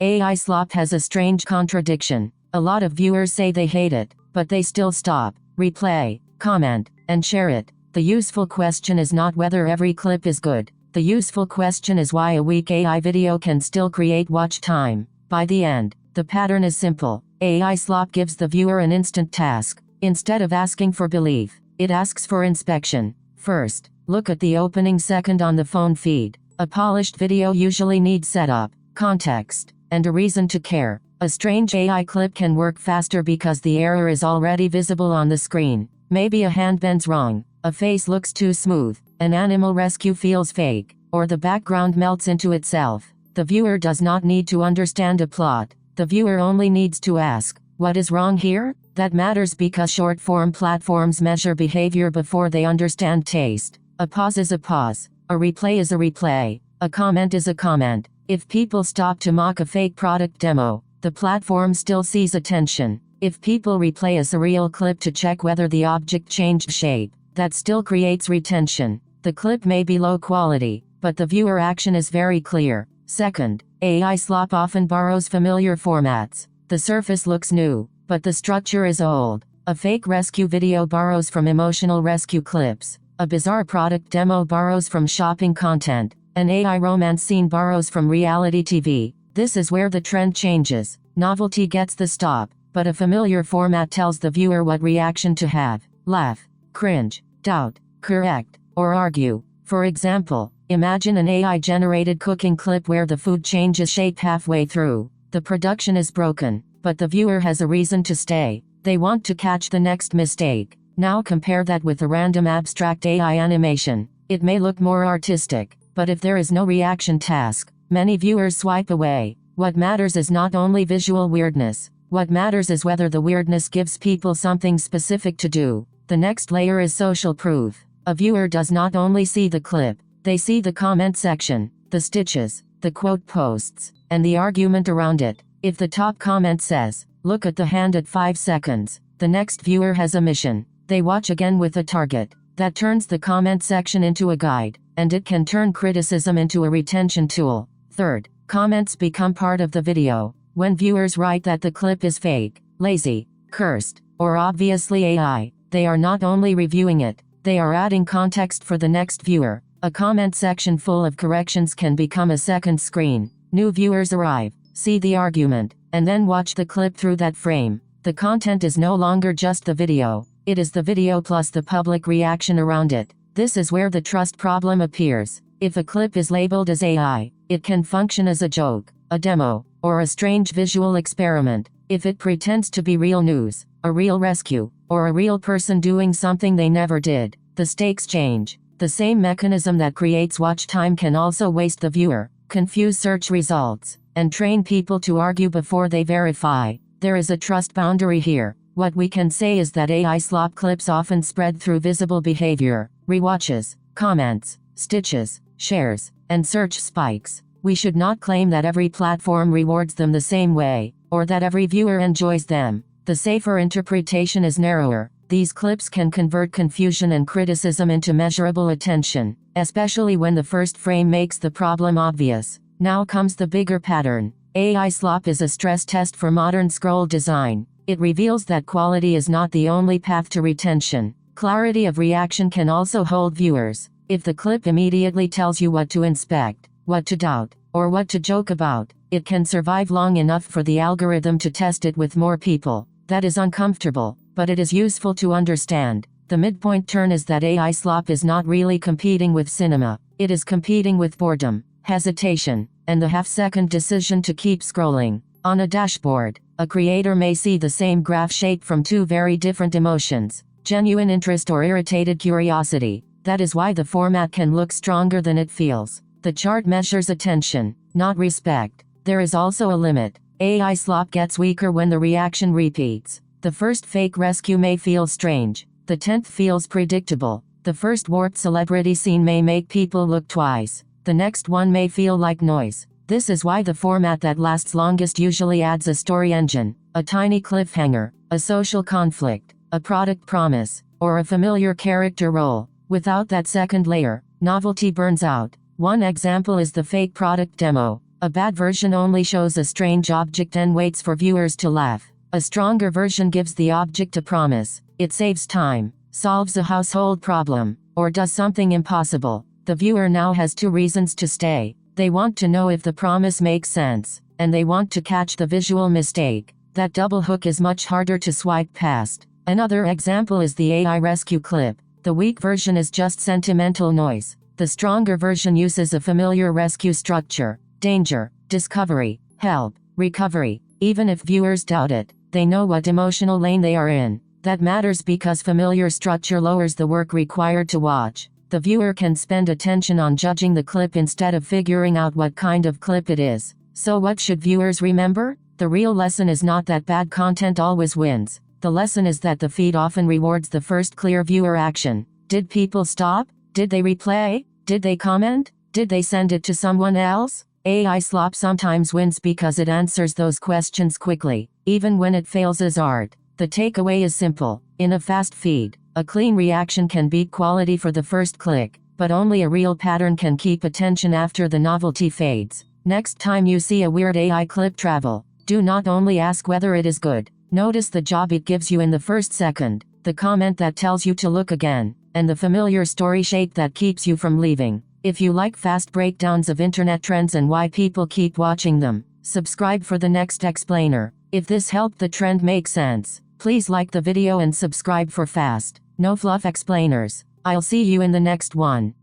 AI Slop has a strange contradiction. A lot of viewers say they hate it, but they still stop, replay, comment, and share it. The useful question is not whether every clip is good. The useful question is why a weak AI video can still create watch time. By the end, the pattern is simple. AI Slop gives the viewer an instant task. Instead of asking for belief, it asks for inspection. First, look at the opening second on the phone feed. A polished video usually needs setup, context, and a reason to care. A strange AI clip can work faster because the error is already visible on the screen. Maybe a hand bends wrong, a face looks too smooth, an animal rescue feels fake, or the background melts into itself. The viewer does not need to understand a plot. The viewer only needs to ask, what is wrong here? That matters because short-form platforms measure behavior before they understand taste. A pause is a pause. A replay is a replay. A comment is a comment. If people stop to mock a fake product demo, the platform still sees attention. If people replay a surreal clip to check whether the object changed shape, that still creates retention. The clip may be low quality, but the viewer action is very clear. Second, AI Slop often borrows familiar formats. The surface looks new, but the structure is old. A fake rescue video borrows from emotional rescue clips. A bizarre product demo borrows from shopping content. An AI romance scene borrows from reality TV. This is where the trend changes. Novelty gets the stop, but a familiar format tells the viewer what reaction to have. Laugh, cringe, doubt, correct, or argue. For example, imagine an AI-generated cooking clip where the food changes shape halfway through. The production is broken, but the viewer has a reason to stay. They want to catch the next mistake. Now compare that with a random abstract AI animation. It may look more artistic, but if there is no reaction task, many viewers swipe away. What matters is not only visual weirdness. What matters is whether the weirdness gives people something specific to do. The next layer is social proof. A viewer does not only see the clip, they see the comment section, the stitches, the quote posts, and the argument around it. If the top comment says, "Look at the hand at 5 seconds," the next viewer has a mission. They watch again with a target. That turns the comment section into a guide, and it can turn criticism into a retention tool. Third, comments become part of the video. When viewers write that the clip is fake, lazy, cursed, or obviously AI, they are not only reviewing it, they are adding context for the next viewer. A comment section full of corrections can become a second screen. New viewers arrive, see the argument, and then watch the clip through that frame. The content is no longer just the video, it is the video plus the public reaction around it. This is where the trust problem appears. If a clip is labeled as AI, it can function as a joke, a demo, or a strange visual experiment. If it pretends to be real news, a real rescue, or a real person doing something they never did, the stakes change. The same mechanism that creates watch time can also waste the viewer, confuse search results, and train people to argue before they verify. There is a trust boundary here. What we can say is that AI Slop clips often spread through visible behavior, rewatches, comments, stitches, shares, and search spikes. We should not claim that every platform rewards them the same way, or that every viewer enjoys them. The safer interpretation is narrower. These clips can convert confusion and criticism into measurable attention, especially when the first frame makes the problem obvious. Now comes the bigger pattern. AI Slop is a stress test for modern scroll design. It reveals that quality is not the only path to retention. Clarity of reaction can also hold viewers. If the clip immediately tells you what to inspect, what to doubt, or what to joke about, it can survive long enough for the algorithm to test it with more people. That is uncomfortable, but it is useful to understand. The midpoint turn is that AI Slop is not really competing with cinema. It is competing with boredom, hesitation, and the half-second decision to keep scrolling. On a dashboard, a creator may see the same graph shape from two very different emotions, genuine interest or irritated curiosity. That is why the format can look stronger than it feels. The chart measures attention, not respect. There is also a limit. AI Slop gets weaker when the reaction repeats. The first fake rescue may feel strange. The 10th feels predictable. The first warped celebrity scene may make people look twice. The next one may feel like noise. This is why the format that lasts longest usually adds a story engine, a tiny cliffhanger, a social conflict, a product promise, or a familiar character role. Without that second layer, novelty burns out. One example is the fake product demo. A bad version only shows a strange object and waits for viewers to laugh. A stronger version gives the object a promise. It saves time, solves a household problem, or does something impossible. The viewer now has two reasons to stay. They want to know if the promise makes sense, and they want to catch the visual mistake. That double hook is much harder to swipe past. Another example is the AI rescue clip. The weak version is just sentimental noise. The stronger version uses a familiar rescue structure. Danger, discovery, help, recovery. Even if viewers doubt it, they know what emotional lane they are in. That matters because familiar structure lowers the work required to watch. The viewer can spend attention on judging the clip instead of figuring out what kind of clip it is. So what should viewers remember? The real lesson is not that bad content always wins. The lesson is that the feed often rewards the first clear viewer action. Did people stop? Did they replay? Did they comment? Did they send it to someone else? AI slop sometimes wins because it answers those questions quickly, even when it fails as art. The takeaway is simple. In a fast feed, a clean reaction can beat quality for the first click, but only a real pattern can keep attention after the novelty fades. Next time you see a weird AI clip travel, do not only ask whether it is good. Notice the job it gives you in the first second, the comment that tells you to look again, and the familiar story shape that keeps you from leaving. If you like fast breakdowns of internet trends and why people keep watching them, subscribe for the next explainer. If this helped the trend make sense, please like the video and subscribe for fast, no fluff explainers. I'll see you in the next one.